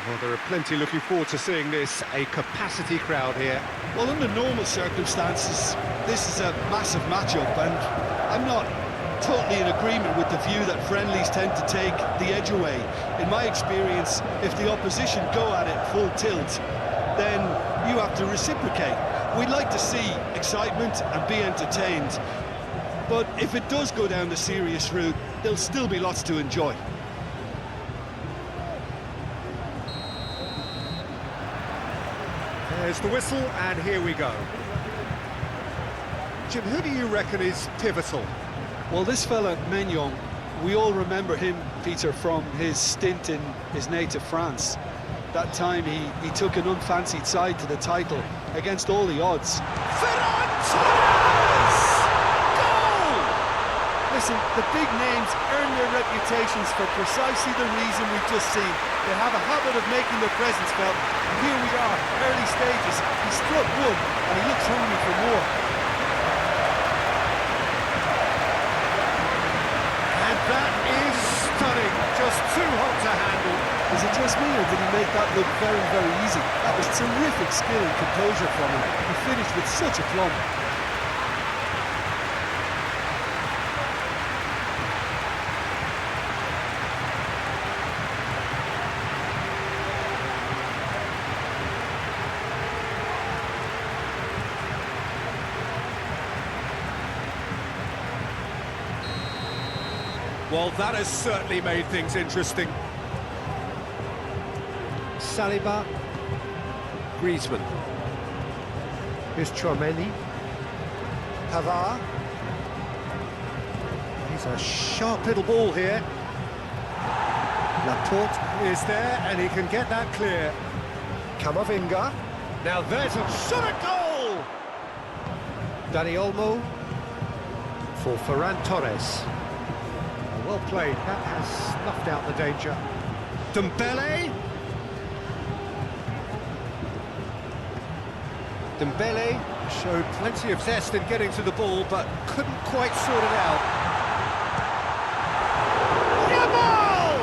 Well, there are plenty looking forward to seeing this. A capacity crowd here. Well, under normal circumstances, this is a massive matchup, and I'm not totally in agreement with the view that friendlies tend to take the edge away. In my experience, if the opposition go at it full tilt, then you have to reciprocate. We'd like to see excitement and be entertained, but if it does go down the serious route, there'll still be lots to enjoy. There's the whistle, and here we go. Jim, who do you reckon is pivotal? Well, this fella, Maignan, we all remember him, Peter, from his stint in his native France. That time he took an unfancied side to the title against all the odds. Ferran Torres! Goal! Listen, the big names earn their reputations for precisely the reason we've just seen. They have a habit of making their presence felt. And here we are, early stages. He struck one, and he looks hungry for more. That is stunning, just too hot to handle. Is it just me, or did he make that look very, very easy? That was terrific skill and composure from him. He finished with such aplomb. Well, that has certainly made things interesting. Saliba, Griezmann. Here's Tchouaméni. Pavard. He's a sharp little ball here. Laporte is there, and he can get that clear. Camavinga. Now there's a shot at goal! Dani Olmo for Ferran Torres. Well played, that has snuffed out the danger. Dembele. Dembele showed plenty of zest in getting to the ball, but couldn't quite sort it out. Yamal!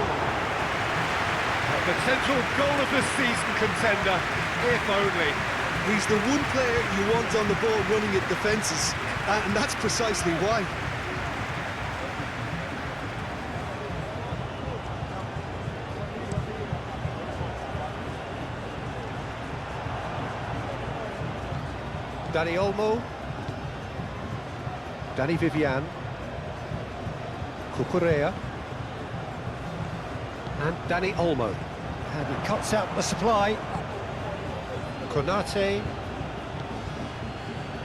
A potential goal of the season contender, if only. He's the one player you want on the ball running at defences, and that's precisely why. Dani Olmo, Dani Vivian, Cucurella, and Dani Olmo. And he cuts out the supply. Konate,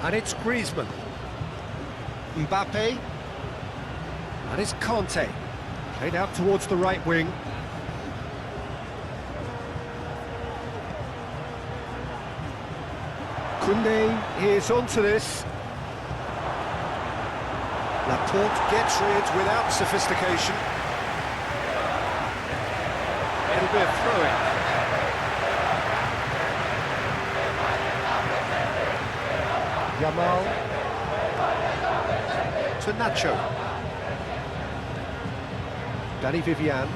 and it's Griezmann. Mbappe, and it's Conte. Played out towards the right wing. Koundé is onto this. Laporte gets rid without sophistication. It'll be a throw-in. Yamal to Nacho. Dani Vivian.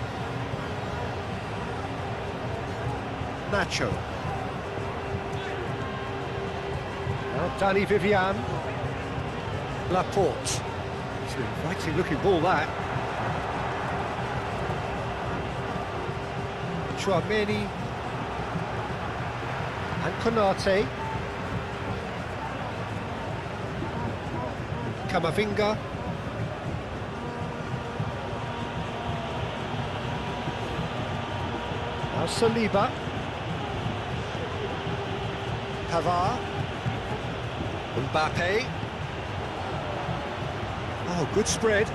Nacho. Now Dani Vivian. Laporte. It's an inviting looking ball, that. Tchouaméni. And Konate. Camavinga. Now Saliba. Pavard. Mbappe. Oh, good spread.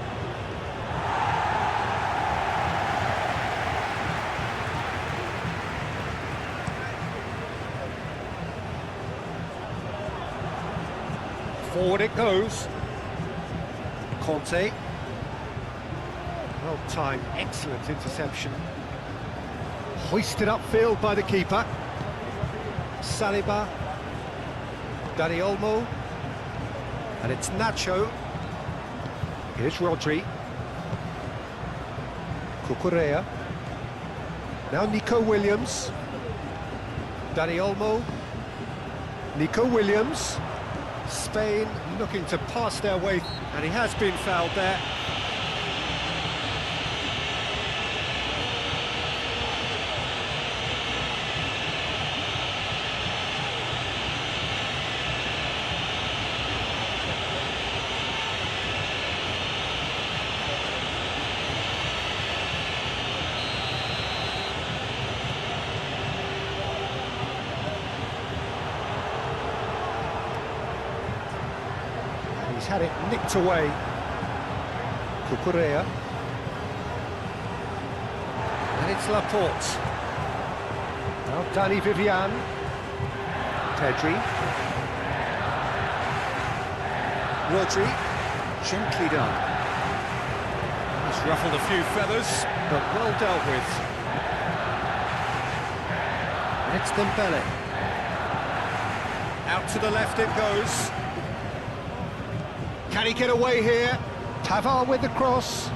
Forward it goes. Conte. Well timed, excellent interception. Hoisted upfield by the keeper. Saliba. Dani Olmo. And it's Nacho. Here's Rodri. Cucurella. Now Nico Williams. Dani Olmo. Nico Williams. Spain looking to pass their way, and he has been fouled there. He's had it nicked away. Cucurella. And it's Laporte. Now Dani Vivian. Pedri. Rodri. Gently done. He's ruffled a few feathers, but well dealt with. And it's Dembele. Out to the left it goes. Can he get away here? Pavard with the cross.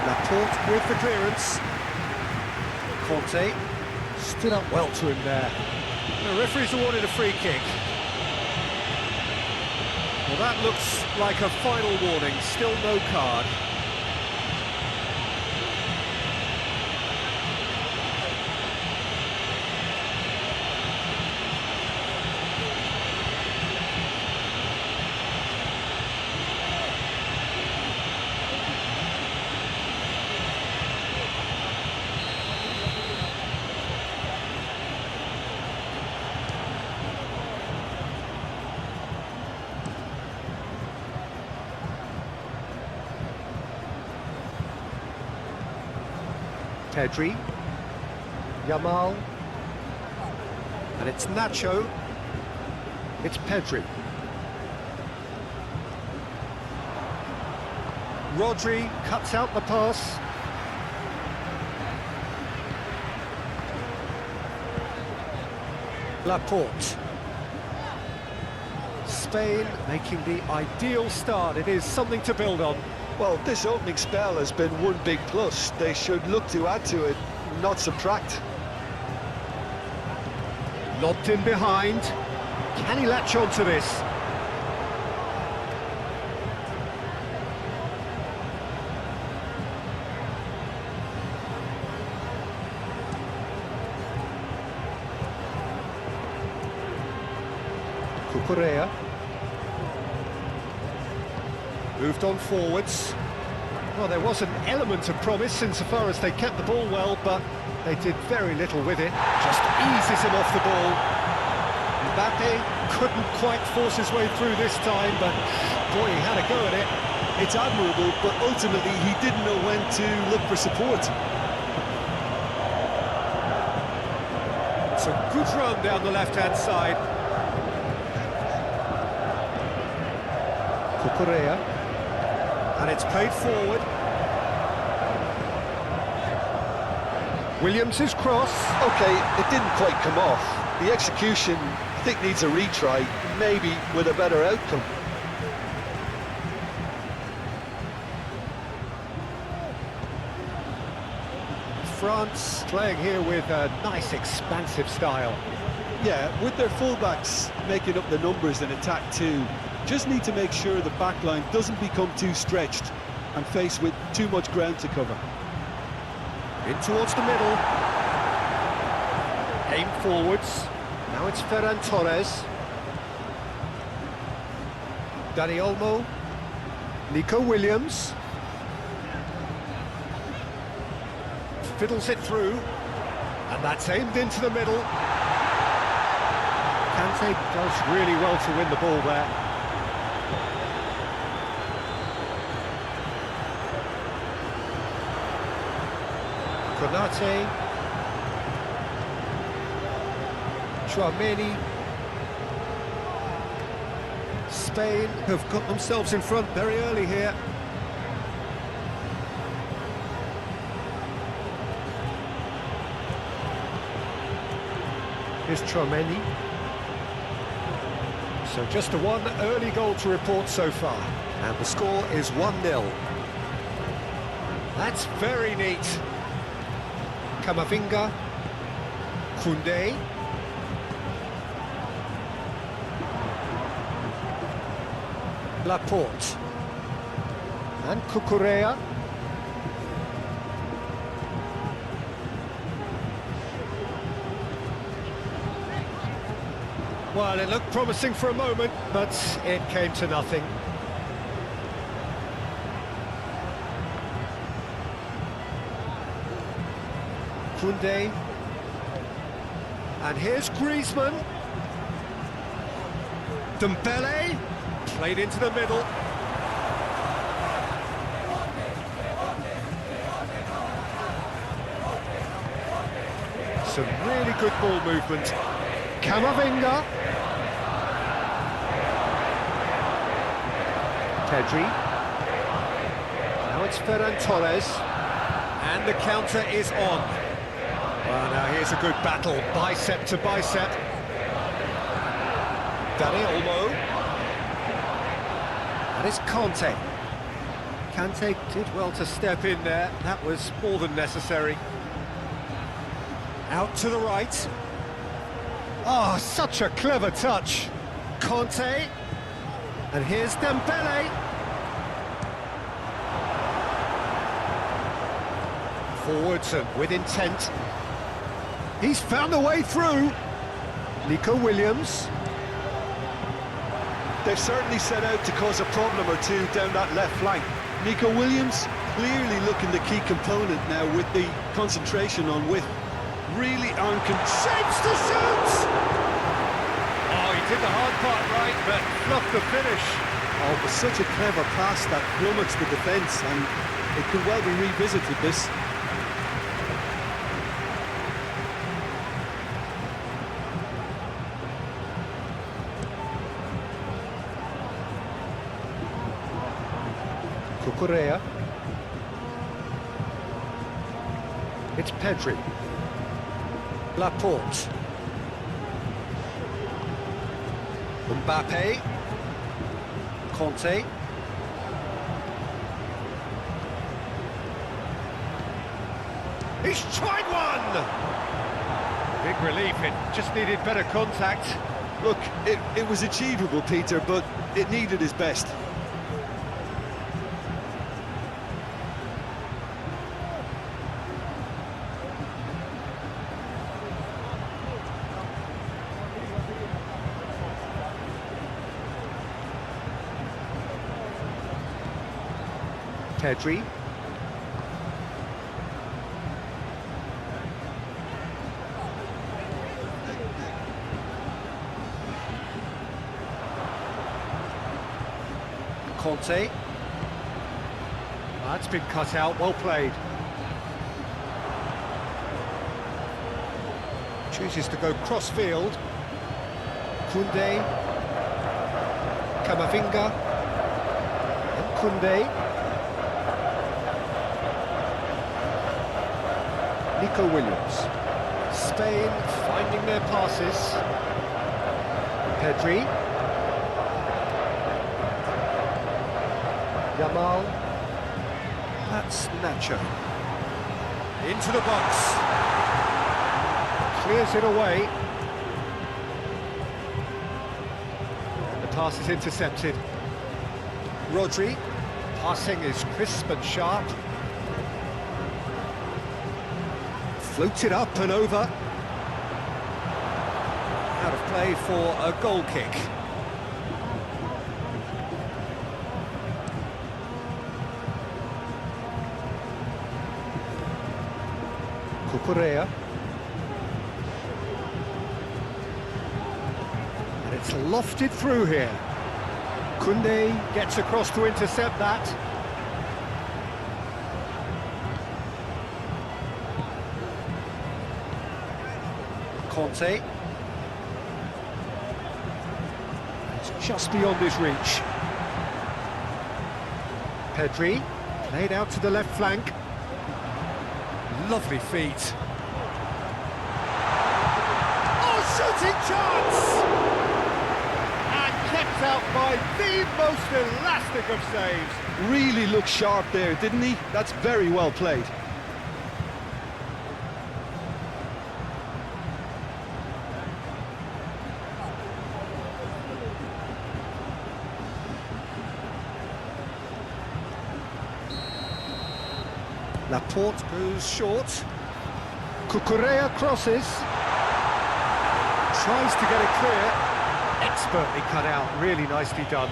Laporte with the clearance. Conte stood up well to him there. The referee's awarded a free kick. Well, that looks like a final warning, still no card. Pedri, Yamal, and it's Nacho, it's Pedri. Rodri cuts out the pass. Laporte. Spain making the ideal start. It is something to build on. Well, this opening spell has been one big plus. They should look to add to it, not subtract. Lobbed in behind. Can he latch on to this? Cucurella. Moved on forwards. Well, there was an element of promise insofar as they kept the ball well, but they did very little with it. Just eases him off the ball. Mbappe couldn't quite force his way through this time, but boy, he had a go at it. It's admirable, but ultimately he didn't know when to look for support. It's a good run down the left-hand side. Cucurella. And it's played forward. Williams' cross. Okay, it didn't quite come off. The execution, I think, needs a retry, maybe with a better outcome. France playing here with a nice expansive style. Yeah, with their fullbacks making up the numbers in attack too. Just need to make sure the back line doesn't become too stretched and faced with too much ground to cover. In towards the middle. Aim forwards. Now it's Ferran Torres. Dani Olmo. Nico Williams. Fiddles it through. And that's aimed into the middle. Kante does really well to win the ball there. Konate, Tchouaméni. Spain have got themselves in front very early here. Here's Tchouaméni. So just a one early goal to report so far. And the score is 1-0. That's very neat. Camavinga, Koundé. Laporte. And Cucurella. Well, it looked promising for a moment, but it came to nothing. Koundé. And here's Griezmann. Dembele. Played into the middle. Some really good ball movement. Camavinga. Pedri. Now it's Ferran Torres. And the counter is on. Well, now here's a good battle, bicep to bicep. Dani Olmo. That is Kanté. Kanté did well to step in there. That was more than necessary. Out to the right. Oh, such a clever touch. Kanté. And here's Dembele. Forwards and with intent. He's found a way through. Nico Williams. They've certainly set out to cause a problem or two down that left flank. Nico Williams clearly looking the key component now with the concentration on width. Really on Shapes to shoot! Oh, he did the hard part right, but fluffed the finish. Oh, it was such a clever pass that plummets the defence, and it could well be revisited, this. Cucurella. It's Pedri. Laporte. Mbappe. Kanté. He's tried one! Big relief, it just needed better contact. Look, it was achievable, Peter, but it needed his best. Pedri. Kanté. That's been cut out, well played. Chooses to go cross-field. Koundé. Camavinga. And Koundé. Nico Williams. Spain finding their passes. Pedri. Yamal. That's Nacho. Into the box. Clears it away. And the pass is intercepted. Rodri. Passing is crisp and sharp. Floated up and over. Out of play for a goal kick. Cucurella. And it's lofted through here. Koundé gets across to intercept that. Kanté. It's just beyond his reach. Pedri, played out to the left flank. Lovely feet. Oh, shooting chance! And kept out by the most elastic of saves. Really looked sharp there, didn't he? That's very well played. Laporte goes short. Cucurella crosses. Tries to get it clear. Expertly cut out, really nicely done.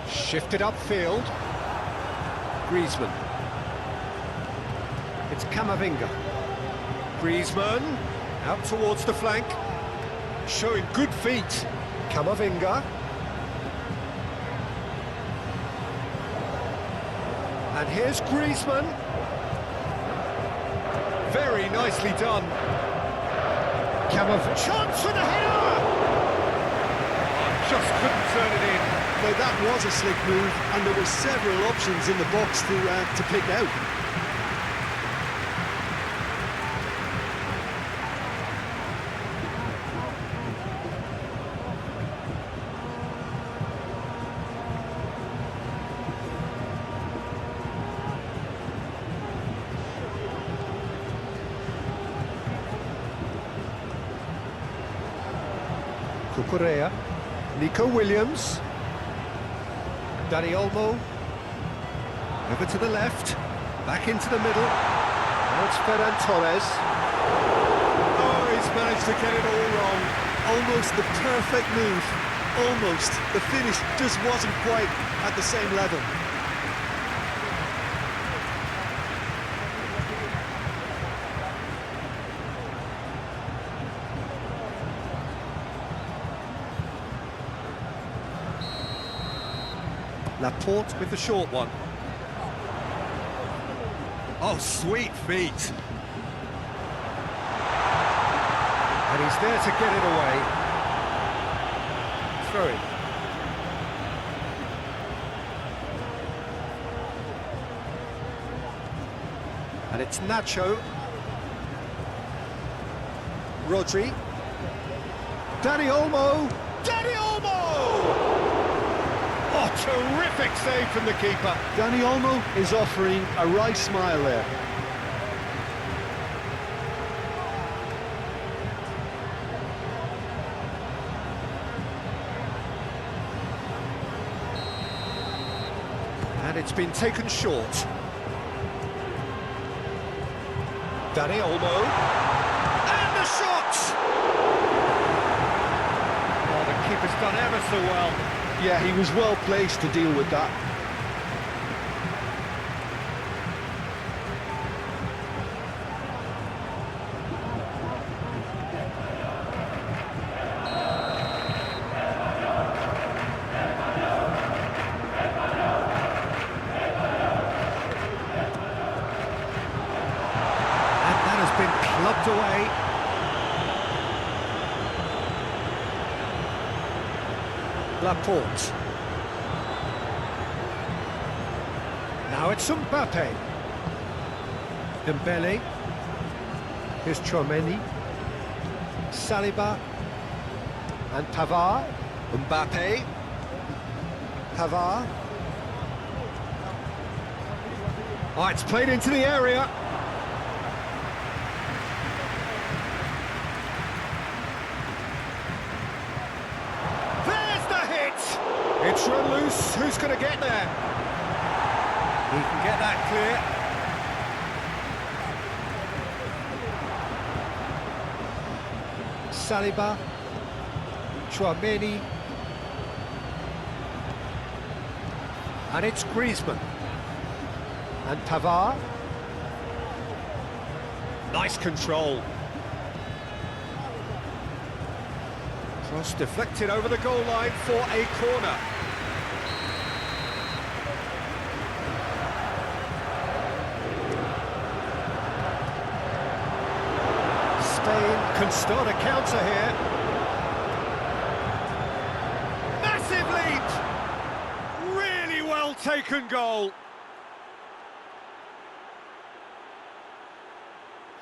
Shifted upfield. Griezmann. It's Camavinga. Griezmann out towards the flank. Showing good feet. Camavinga. And here's Griezmann. Very nicely done. Camavinga. Chance for the header! Just couldn't turn it in. Now that was a slick move, and there were several options in the box to pick out. Cucurella, Nico Williams, Dani Olmo, over to the left, back into the middle, now it's Ferran Torres. Oh, he's managed to get it all wrong. Almost the perfect move, almost. The finish just wasn't quite at the same level. Laporte with the short one. Oh, sweet feet. And he's there to get it away. Throw it. And it's Nacho. Rodri. Dani Olmo. Dani Olmo! Oh, terrific save from the keeper. Dani Olmo is offering a right smile there. And it's been taken short. Dani Olmo. And the shot! Oh, the keeper's done ever so well. Yeah, he was well placed to deal with that. And that has been clubbed away. Laporte. Now it's Mbappe. Dembele. Here's Tchouaméni. Saliba. And Pavard. Mbappe. Pavard. Oh, it's played into the area. It's run loose, who's going to get there? He can get that clear. Saliba, Tchouaméni, and it's Griezmann. And Pavard. Nice control. Cross deflected over the goal line for a corner. Spain can start a counter here. Massive lead! Really well taken goal.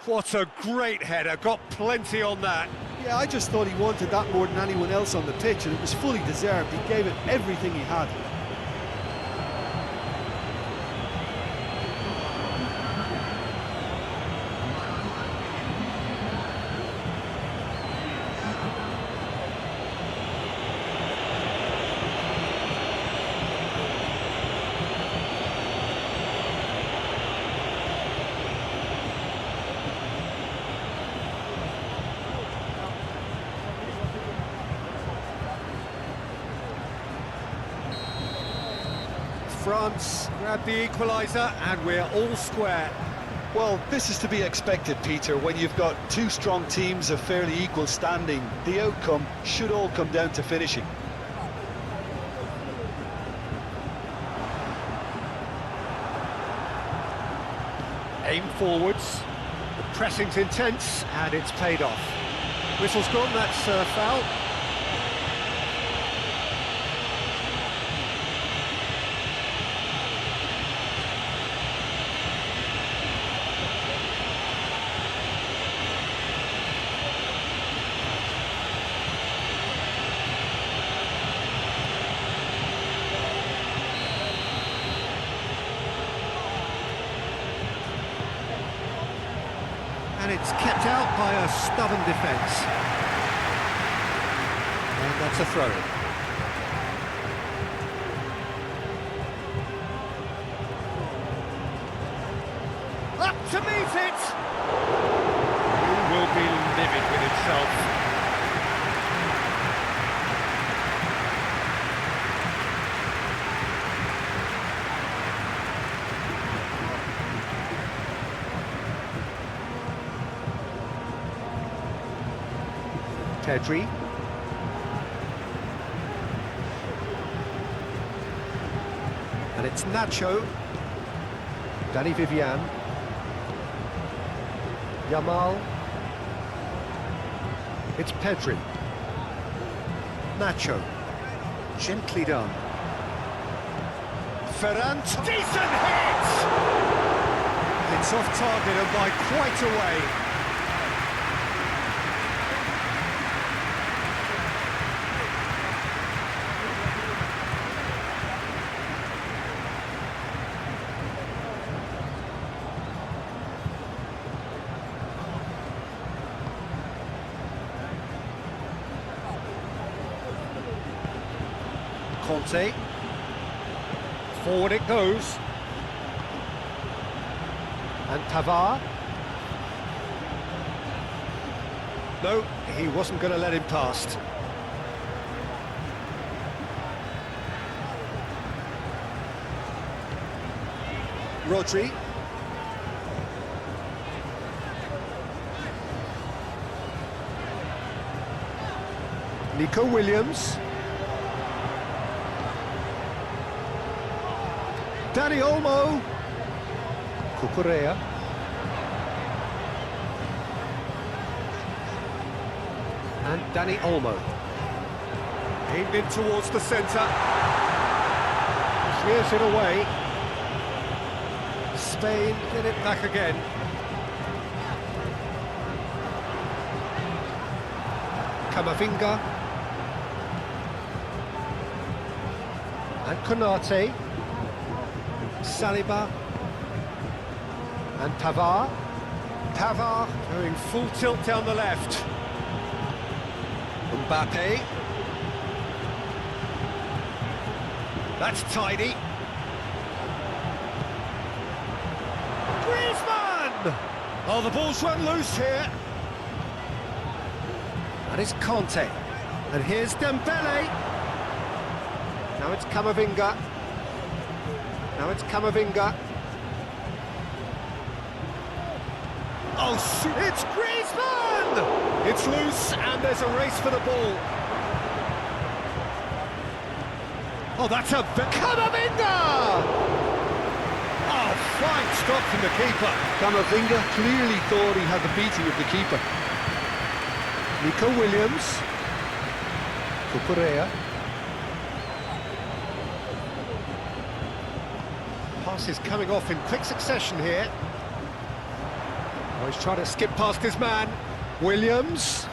What a great header, got plenty on that. Yeah, I just thought he wanted that more than anyone else on the pitch, and it was fully deserved. He gave it everything he had. France grab the equaliser and we're all square. Well, this is to be expected, Peter. When you've got two strong teams of fairly equal standing, the outcome should all come down to finishing. Aim forwards, the pressing's intense and it's paid off. Whistle's gone, that's a foul. And it's kept out by a stubborn defence. And that's a throw. Up to meet it! He will be livid with himself. Pedri. And it's Nacho. Danny Vivian. Yamal. It's Pedri. Nacho. Gently done. Ferran. Decent hit! It's off target and by quite a way. Conte. Forward it goes. And Pavard. No, he wasn't going to let him past. Rodri. Nico Williams. Dani Olmo. Cucurella. And Dani Olmo. Aimed in towards the centre. Clears it away. Spain get it back again. Camavinga. And Konate. Saliba. And Pavard. Pavard going full tilt down the left. Mbappe. That's tidy. Griezmann! Oh, the ball's run loose here. That is Conte. And here's Dembele. Now it's Camavinga. Now it's Camavinga. Oh, it's Griezmann! It's loose and there's a race for the ball. Oh, that's a... Camavinga! Oh, fine stop from the keeper. Camavinga clearly thought he had the beating of the keeper. Nico Williams. Cucurella. Pass is coming off in quick succession here. Oh, he's trying to skip past his man. Williams.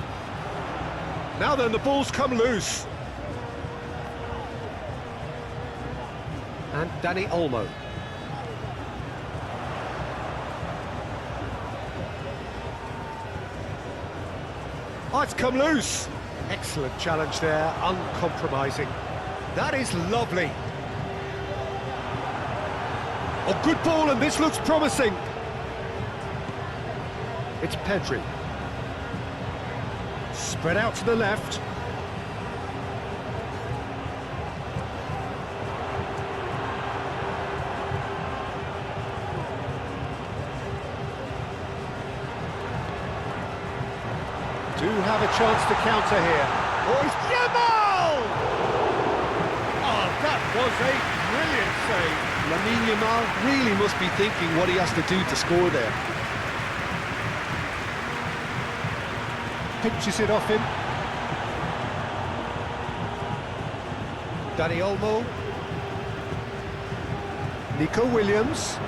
Now then, the ball's come loose. And Dani Olmo. Oh, it's come loose. Excellent challenge there, uncompromising. That is lovely. Oh, good ball, and this looks promising. It's Pedri. Spread out to the left. have a chance to counter here. Oh, it's Yamal! Oh, that was a brilliant save. Lamine Yamal really must be thinking what he has to do to score there. Pinches it off him. Dani Olmo. Nico Williams.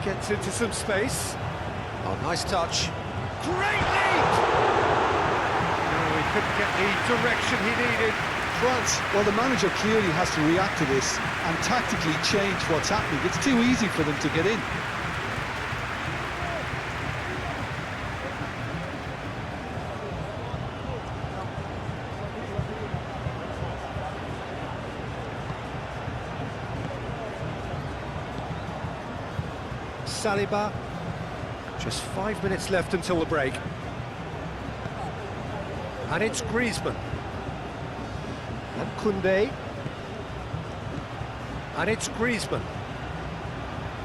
Gets into some space. Oh, nice touch. Great lead! No, he couldn't get the direction he needed. France, well, the manager clearly has to react to this and tactically change what's happening. It's too easy for them to get in. Saliba. Just 5 minutes left until the break. And it's Griezmann. And Koundé. And it's Griezmann.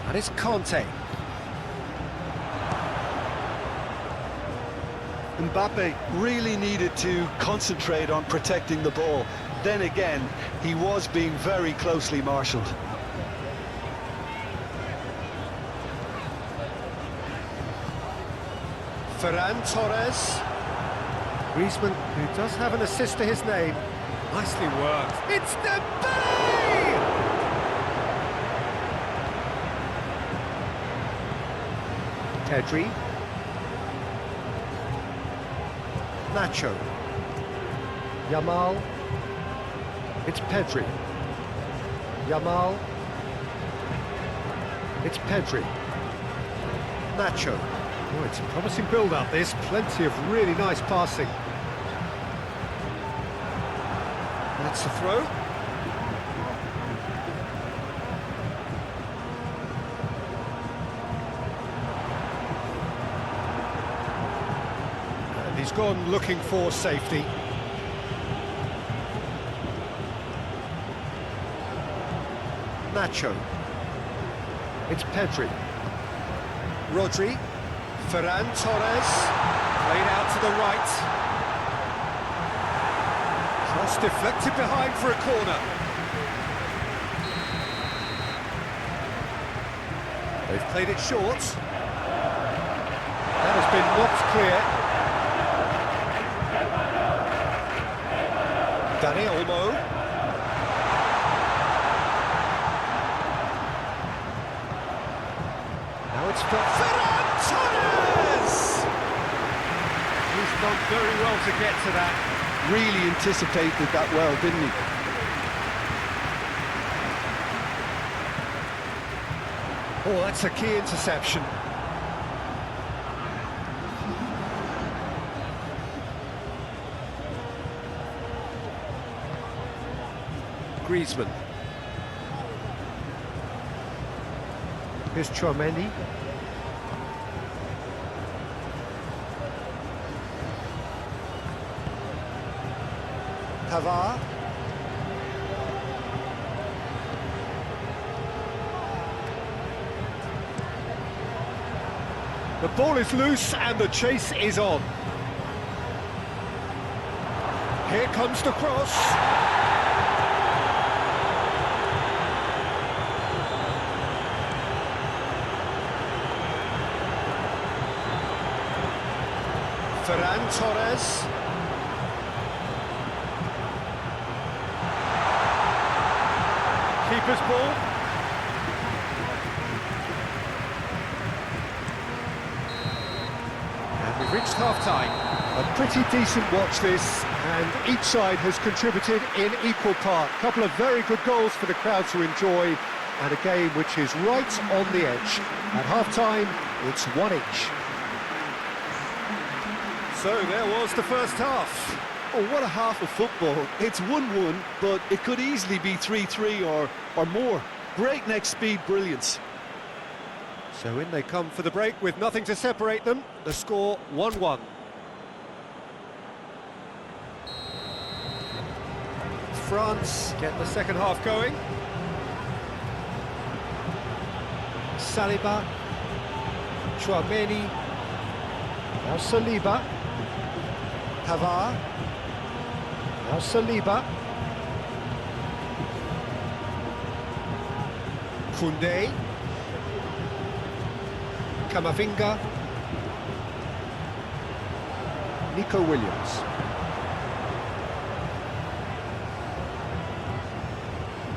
And it's Conte. Mbappe really needed to concentrate on protecting the ball. Then again, he was being very closely marshalled. Ferran Torres. Griezmann, who does have an assist to his name. Nicely worked. It's Dembele! Pedri. Nacho. Yamal. It's Pedri. Yamal. It's Pedri. Nacho. Oh, it's a promising build-up, this. Plenty of really nice passing. That's the throw. And he's gone looking for safety. Nacho. It's Pedri. Rodri. Ferran Torres, played out to the right. Cross deflected behind for a corner. They've played it short. That has been knocked clear. Dani Olmo. Now it's for Ferran Torres! He's done very well to get to that. Really anticipated that well, didn't he? Oh, that's a key interception. Griezmann. Here's Chouameni. Pavard. The ball is loose and the chase is on. Here comes the cross. Ferran Torres. Keeper's ball. And we've reached half-time. A pretty decent watch this, and each side has contributed in equal part. A couple of very good goals for the crowd to enjoy, and a game which is right on the edge. At half-time, it's 1-1. So there was the first half. Oh, what a half of football. It's 1-1, but it could easily be 3-3 or more. Breakneck speed brilliance. So in they come for the break with nothing to separate them. The score 1-1. France get the second half going. Saliba, Chouameni, Now Saliba. Pavard. Now Saliba. Koundé. Camavinga. Nico Williams.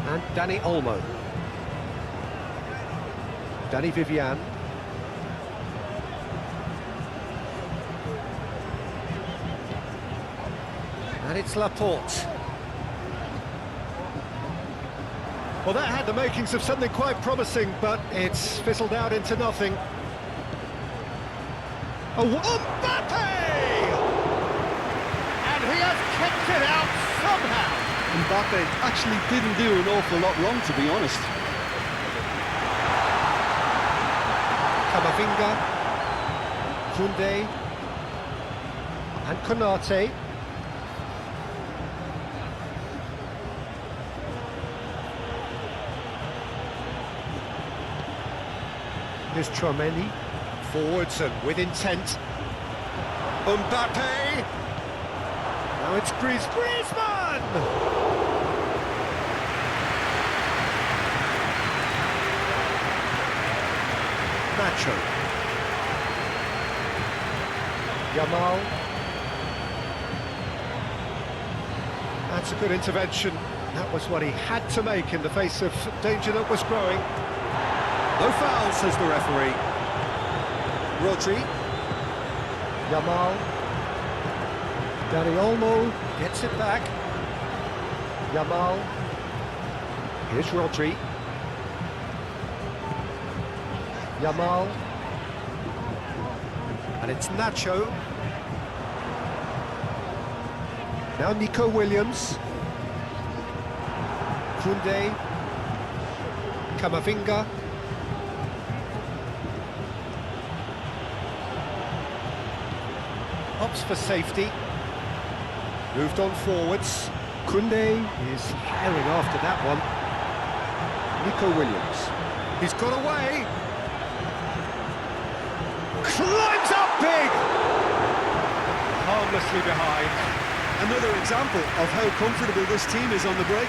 And Dani Olmo. Dani Vivian. And it's Laporte. Well, that had the makings of something quite promising, but it's fizzled out into nothing. Oh, Mbappe! And he has kicked it out somehow. Mbappe actually didn't do an awful lot wrong, to be honest. Camavinga, Koundé, and Konate. Here's Tchouaméni, forwards and with intent. Mbappe! Now it's Griezmann! Nacho. Yamal. That's a good intervention. That was what he had to make in the face of danger that was growing. No foul, says the referee. Rodri. Yamal. Dani Olmo gets it back. Yamal. Here's Rodri. Yamal. And it's Nacho. Now Nico Williams. Koundé. Camavinga. Opts for safety. Moved on forwards. Koundé is herring after that one. Nico Williams. He's got away. Climbs up big. Harmlessly behind. Another example of how comfortable this team is on the break.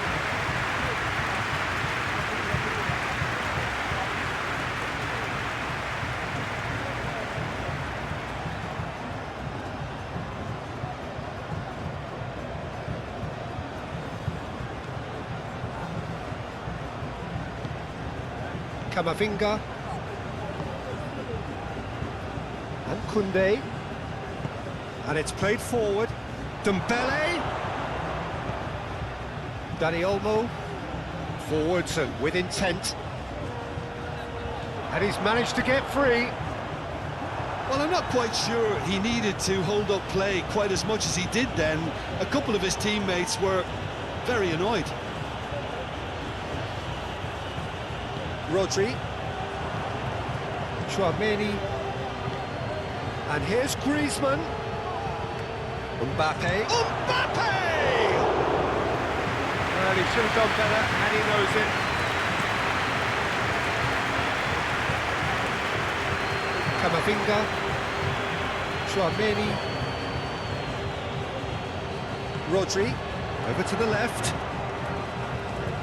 Camavinga and Koundé, and it's played forward. Dembele, Dani Olmo, forwards and with intent, and he's managed to get free. Well, I'm not quite sure he needed to hold up play quite as much as he did then. A couple of his teammates were very annoyed. Rodri, Tchouaméni, and here's Griezmann. Mbappe. Mbappe! Well, he should have done better, and he knows it. Camavinga, Tchouaméni, Rodri, over to the left.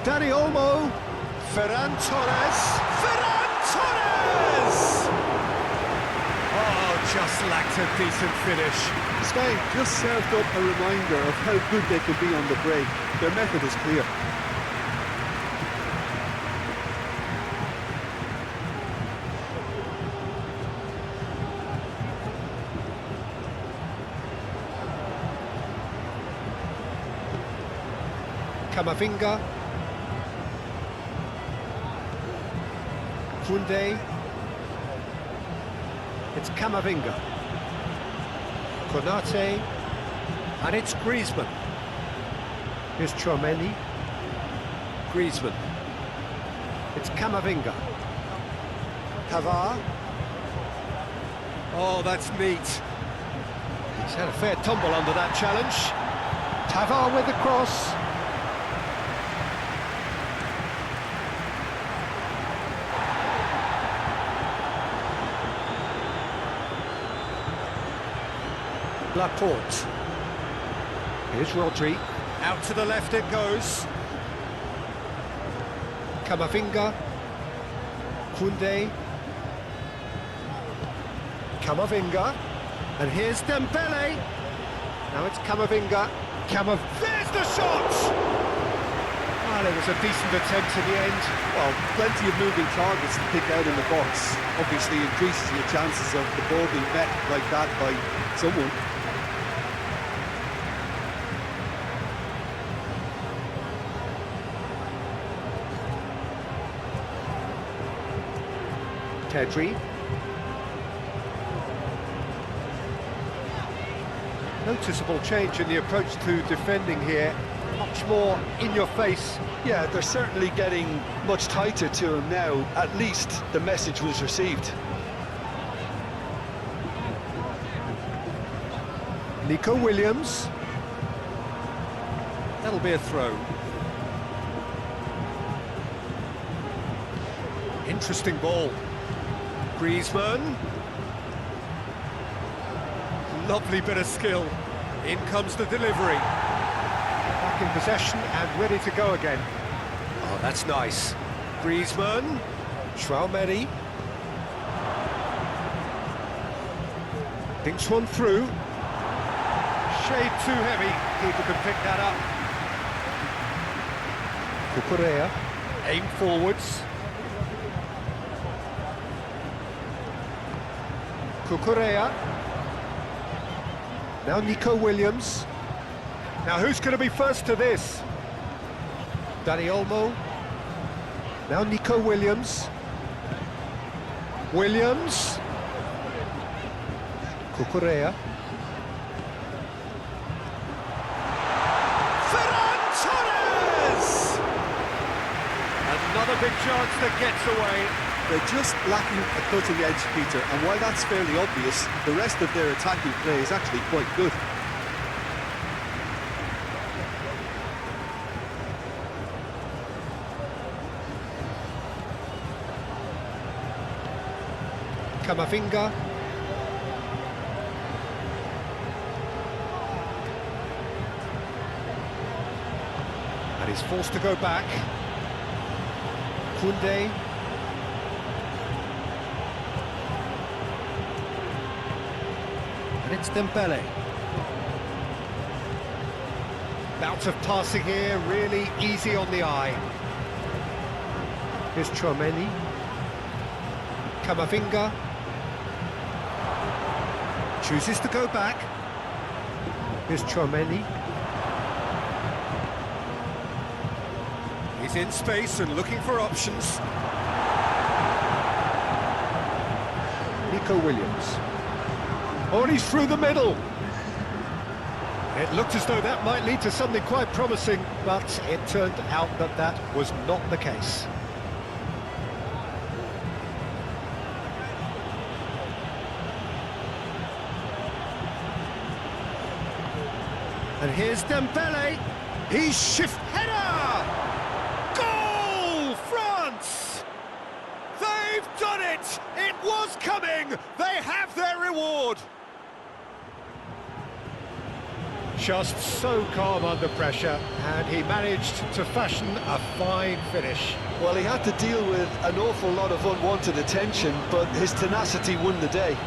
Dani Olmo, Ferran Torres! Oh, just lacked a decent finish. Spain just served up a reminder of how good they could be on the break. Their method is clear. Camavinga, Koundé, it's Camavinga, Konate, and it's Griezmann. Here's Tchouaméni, Griezmann, it's Camavinga, Pavard. Oh, that's neat. He's had a fair tumble under that challenge. Pavard with the cross. Laporte. Here's Rodri. Out to the left it goes. Camavinga. Koundé. Camavinga. And here's Dembele. Now it's Camavinga. There's the shot! Well, it was a decent attempt in the end. Well, plenty of moving targets to pick out in the box. Obviously increases your chances of the ball being met like that by someone. Pedri. Noticeable change in the approach to defending here. Much more in your face. Yeah, they're certainly getting much tighter to him now. At least the message was received. Nico Williams. That'll be a throw. Interesting ball. Griezmann. Lovely bit of skill. In comes the delivery. Back in possession and ready to go again. Oh, that's nice. Griezmann. Traoré. Thinks one through. Shade too heavy. Keeper can pick that up. Cucurella. Aim forwards. Cucurella. Now Nico Williams. Now who's going to be first to this? Dani Olmo. Now Nico Williams. Williams. Cucurella. Another big chance that gets away. They're just lacking a cutting edge, Peter, and while that's fairly obvious, the rest of their attacking play is actually quite good. Camavinga. And he's forced to go back. Koundé. And it's Dembele. Bout of passing here, really easy on the eye. Here's Traoré. Camavinga. Chooses to go back. Here's Traoré. He's in space and looking for options. Nico Williams. Oh, and he's through the middle. It looked as though that might lead to something quite promising, but it turned out that that was not the case. And here's Dembele. He's shift header! Goal, France! They've done it! It was coming! They have their reward! Just so calm under pressure, and he managed to fashion a fine finish. Well, he had to deal with an awful lot of unwanted attention, but his tenacity won the day.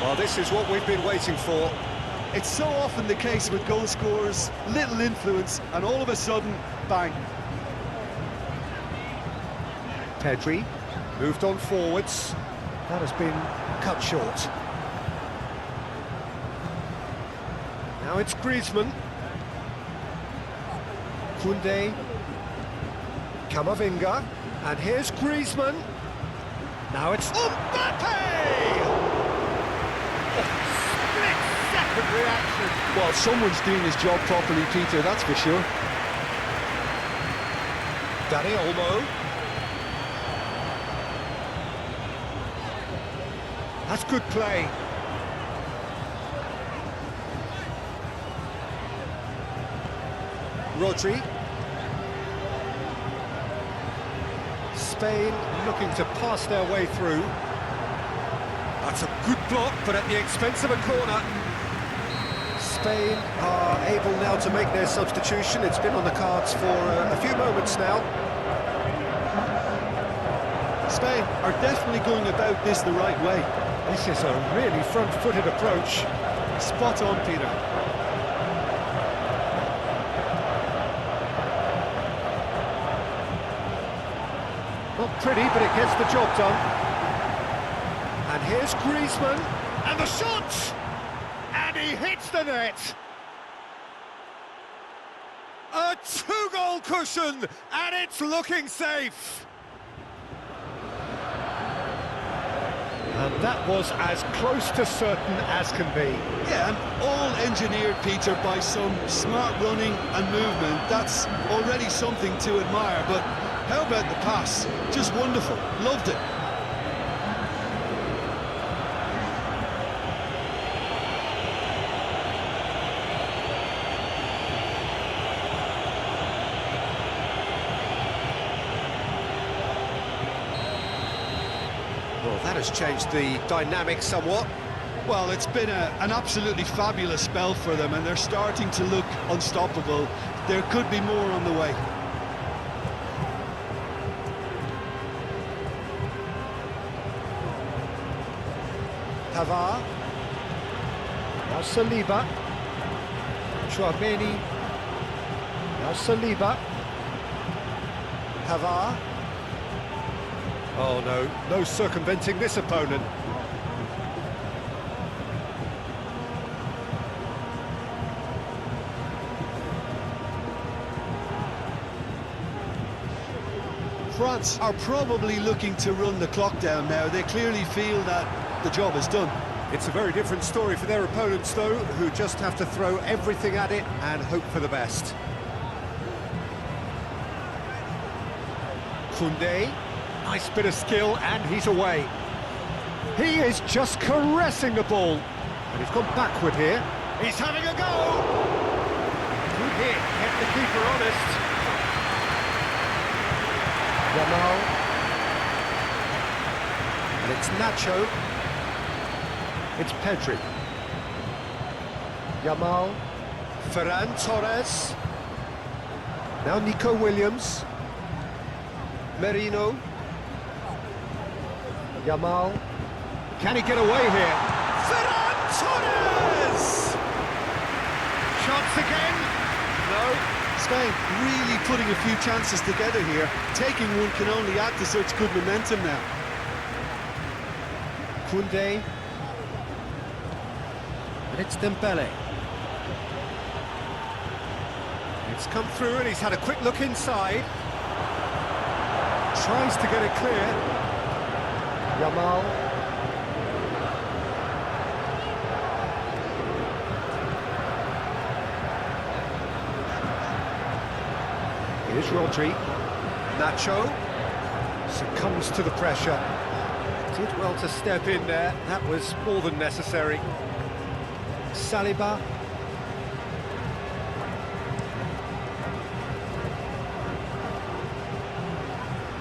Well, this is what we've been waiting for. It's so often the case with goal scorers, little influence, and all of a sudden, bang. Pedri moved on forwards. That has been cut short. Now it's Griezmann. Koundé. Camavinga. And here's Griezmann. Now it's Mbappe! Reaction. Well, someone's doing his job properly, Peter, that's for sure. Dani Olmo. That's good play. Rodri. Spain looking to pass their way through. That's a good block, but at the expense of a corner. Spain are able now to make their substitution. It's been on the cards for a few moments now. Spain are definitely going about this the right way. This is a really front-footed approach. Spot on, Peter. Not pretty, but it gets the job done. And here's Griezmann, and the shot! And he hits the net! A two-goal cushion, and it's looking safe! And that was as close to certain as can be. Yeah, and all engineered, Peter, by some smart running and movement. That's already something to admire, but how about the pass? Just wonderful. Loved it. Well, that has changed the dynamic somewhat. Well, it's been an absolutely fabulous spell for them, and they're starting to look unstoppable. There could be more on the way. Pavard. Now Saliba. Chouameni. Now Saliba. Pavard. Oh no, no circumventing this opponent. France are probably looking to run the clock down now. They clearly feel that the job is done. It's a very different story for their opponents, though, who just have to throw everything at it and hope for the best. Koundé, nice bit of skill, and he's away. He is just caressing the ball. And he's gone backward here. He's having a go! Good hit, kept the keeper honest. Yamal. And it's Nacho. It's Pedri. Yamal. Ferran Torres. Now Nico Williams. Merino. Yamal. Can he get away here? Ferran Torres! Chance again? No. Spain really putting a few chances together here. Taking one can only add to such good momentum now. Koundé. And it's Dembele. It's come through and he's had a quick look inside. Tries to get it clear. Yamal. Here's Rodri. Nacho succumbs to the pressure. Did well to step in there. That was more than necessary. Saliba.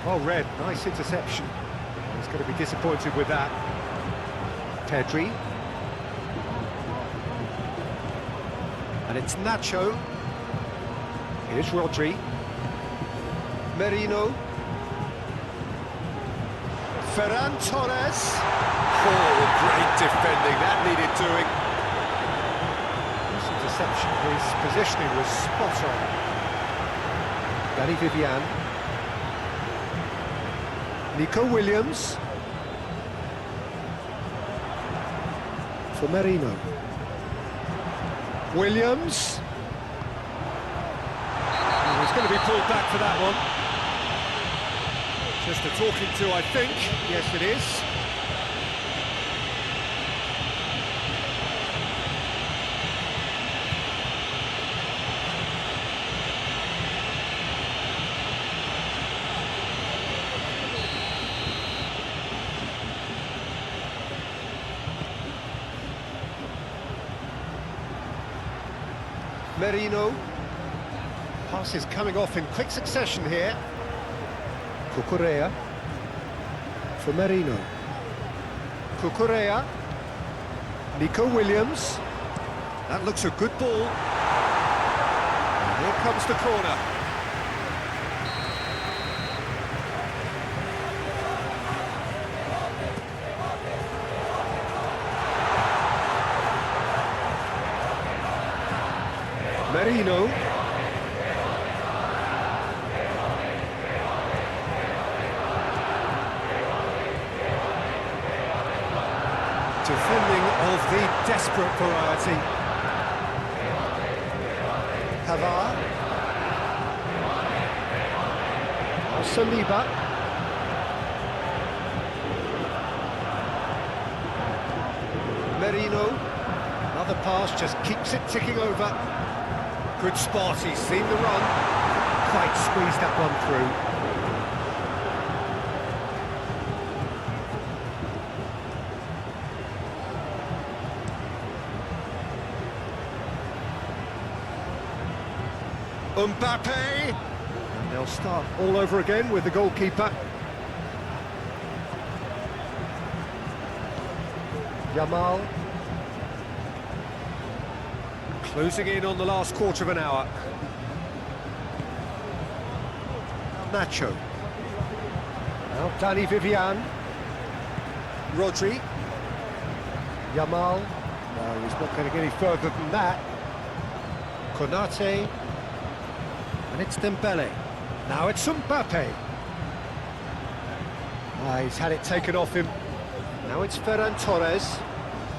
Oh, Red, nice interception. He's going to be disappointed with that. Pedri. And it's Nacho. Here's Rodri. Merino. Ferran Torres. Oh, great defending, that needed doing. This interception, his positioning was spot on. Danny Vivian. Nico Williams. For Merino. Williams. Oh, he's going to be pulled back for that one. Just a talking to, I think. Yes, it is. Merino. Passes coming off in quick succession here. Cucurella for Merino. Cucurella. Nico Williams. That looks a good ball. And here comes the corner. Merino. Defending of the desperate variety. Pavard. Saliba. Merino. Another pass, just keeps it ticking over. Good spot, he's seen the run. Quite squeezed that one through. Mbappe! And they'll start all over again with the goalkeeper. Yamal. Closing in on the last quarter of an hour. Nacho. Now Dani Vivian. Rodri. Yamal. No, he's not going to get any further than that. Konate. And it's Dembele. Now it's Mbappe. He's had it taken off him. Now it's Ferran Torres.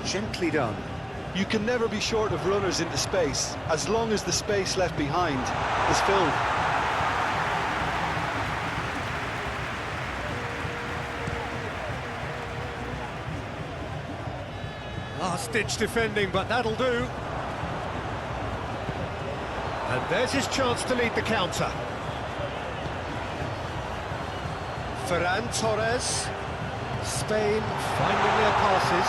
Gently done. You can never be short of runners into space, as long as the space left behind is filled. Last-ditch defending, but that'll do. And there's his chance to lead the counter. Ferran Torres. Spain finding their passes.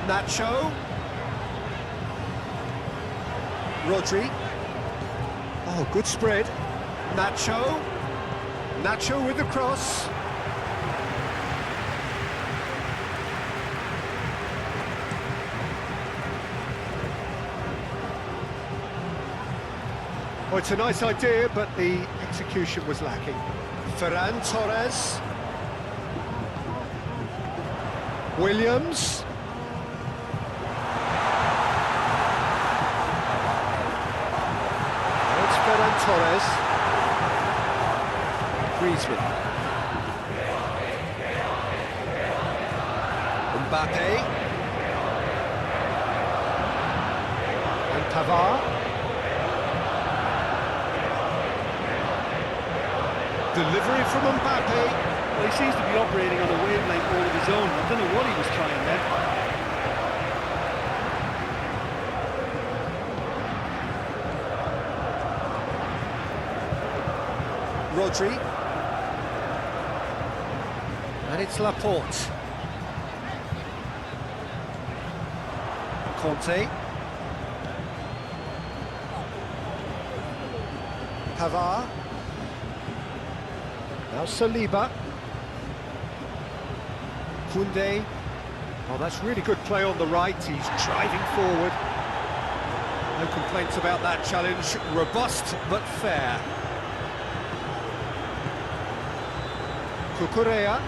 Nacho. Rodri. Oh, good spread. Nacho. Nacho with the cross. Oh, it's a nice idea, but the execution was lacking. Ferran Torres. Williams. It's Ferran Torres. Griezmann. Mbappe. And Pavard. Delivery from Mbappe. Well, he seems to be operating on a wavelength all of his own. I don't know what he was trying there. Rodri. And it's Laporte. Conte. Pavard. Now Saliba. Koundé. Oh, that's really good play on the right. He's driving forward. No complaints about that challenge. Robust but fair. Cucurella.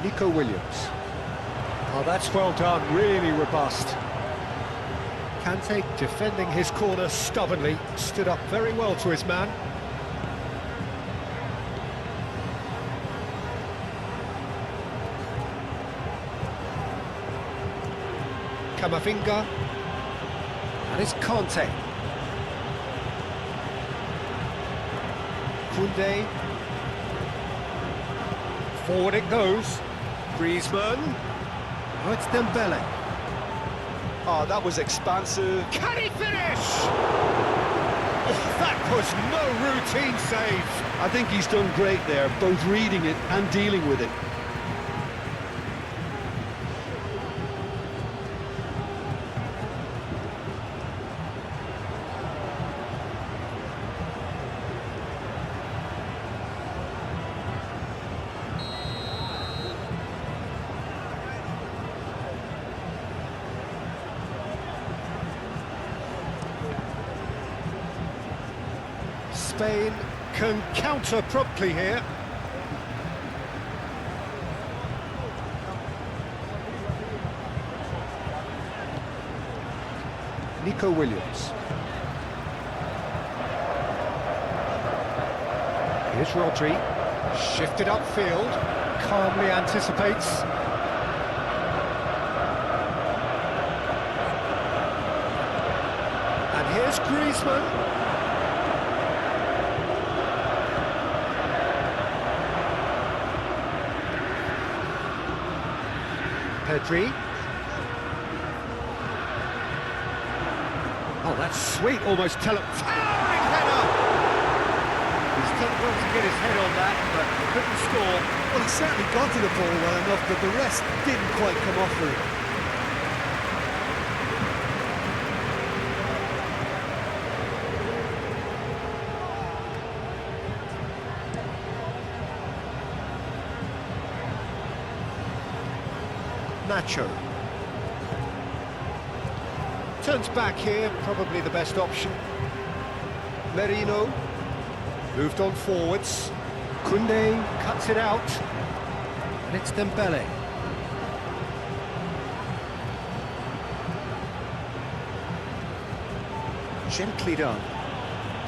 Nico Williams. Oh, that's well done. Really robust. Kante defending his corner stubbornly, stood up very well to his man. Camavinga, and it's Conte. Koundé. Forward it goes. Griezmann. Oh, it's Dembele. Oh, that was expansive. Can he finish? Oh, that was no routine save. I think he's done great there, both reading it and dealing with it. Spain can counter promptly here. Nico Williams. Here's Rodri, shifted upfield, calmly anticipates. And here's Griezmann. Pedri. Oh, that's sweet, almost towering header! He's done well to get his head on that, but couldn't score. Well, he certainly got to the ball well enough, but the rest didn't quite come off for him. Nacho. Turns back here, probably the best option. Merino. Moved on forwards. Koundé cuts it out. And it's Dembele. Gently done.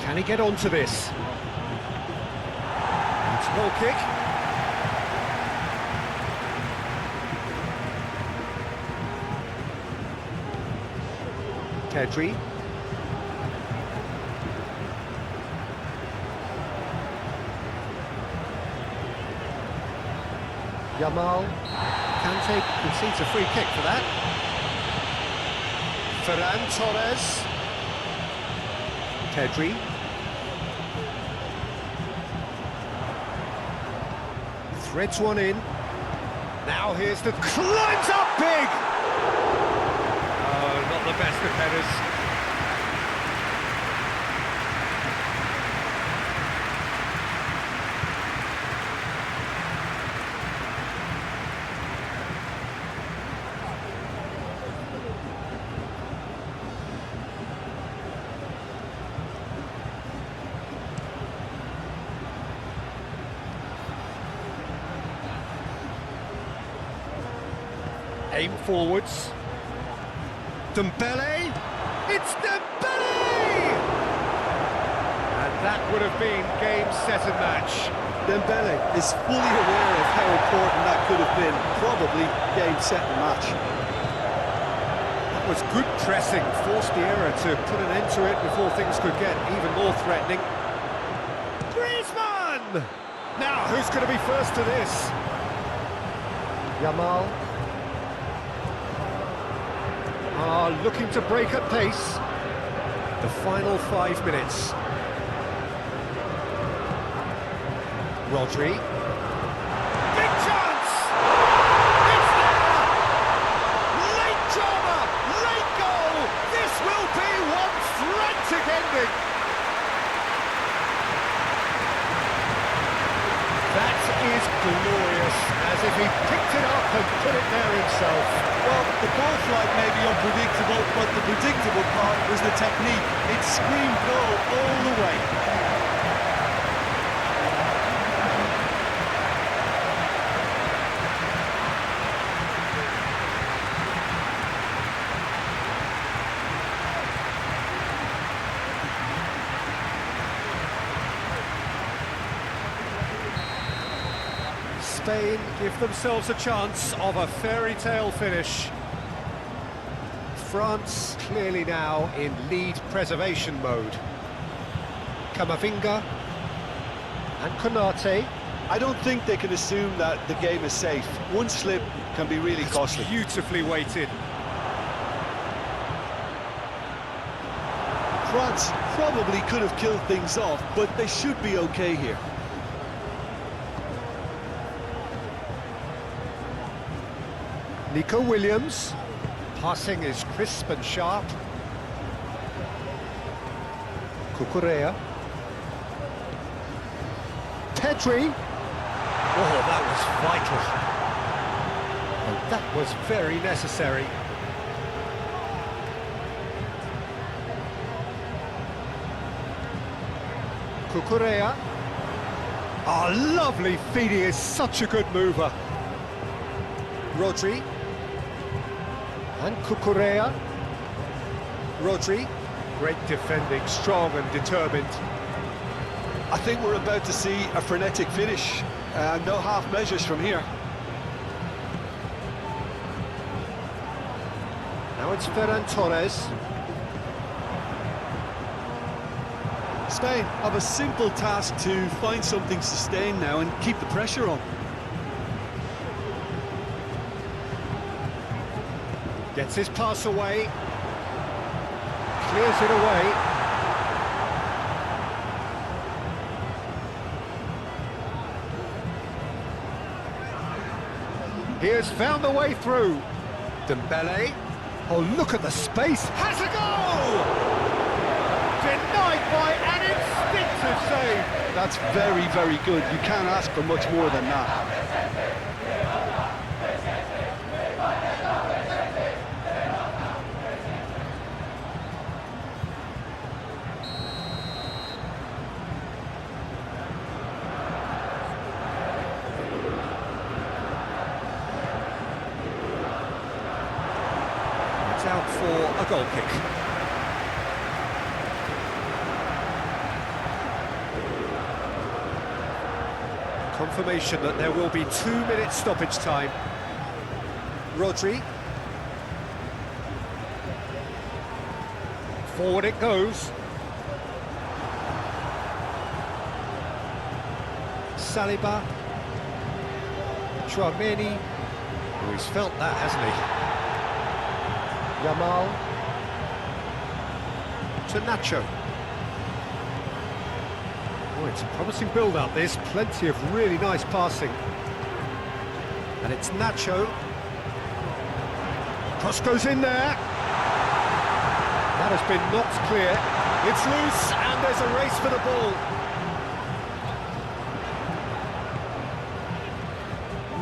Can he get onto this? It's a goal kick. Pedri. Yamal. Kante concedes a free kick for that. Ferran Torres. Pedri. Threads one in. Now here's the climbs up big! Not the best of headers. Aim forwards. Dembele, it's Dembele! And that would have been game, set and match. Dembele is fully aware of how important that could have been. Probably game, set and match. That was good pressing, forced the error to put an end to it before things could get even more threatening. Griezmann! Now, who's going to be first to this? Yamal. Looking to break at pace. The final 5 minutes. Rodri. Big chance! It's there! Late drama! Late goal! This will be one frantic ending! That is glorious, as if he picked it up and put it there himself. Well, the ball flight may be unpredictable, but the predictable part was the technique. It screamed goal all the way. Spain give themselves a chance of a fairy tale finish. France clearly now in lead preservation mode. Camavinga and Konate. I don't think they can assume that the game is safe. One slip can be really costly. Beautifully weighted. France probably could have killed things off, but they should be okay here. Nico Williams. Passing is crisp and sharp. Cucurella. Pedri. Oh, that was vital. And that was very necessary. Cucurella. Oh, lovely feed, he is such a good mover. Rodri. And Cucurella. Rodri. Great defending, strong and determined. I think we're about to see a frenetic finish. No half measures from here. Now it's Ferran Torres. Spain have a simple task to find something sustained now and keep the pressure on. Gets his pass away. Clears it away. He has found the way through. Dembele. Oh, look at the space. Has a goal! Denied by an instinctive save. That's very, very good. You can't ask for much more than that. It's out for a goal kick. Confirmation that there will be 2 minutes stoppage time. Rodri. Forward it goes. Saliba. Chouameni. Oh, he's felt that, hasn't he? Yamal. To Nacho. Oh, it's a promising build-up, this. Plenty of really nice passing. And it's Nacho. Cross goes in there. That has been knocked clear. It's loose, and there's a race for the ball.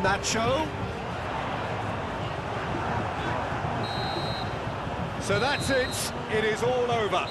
Nacho. So that's it. It is all over.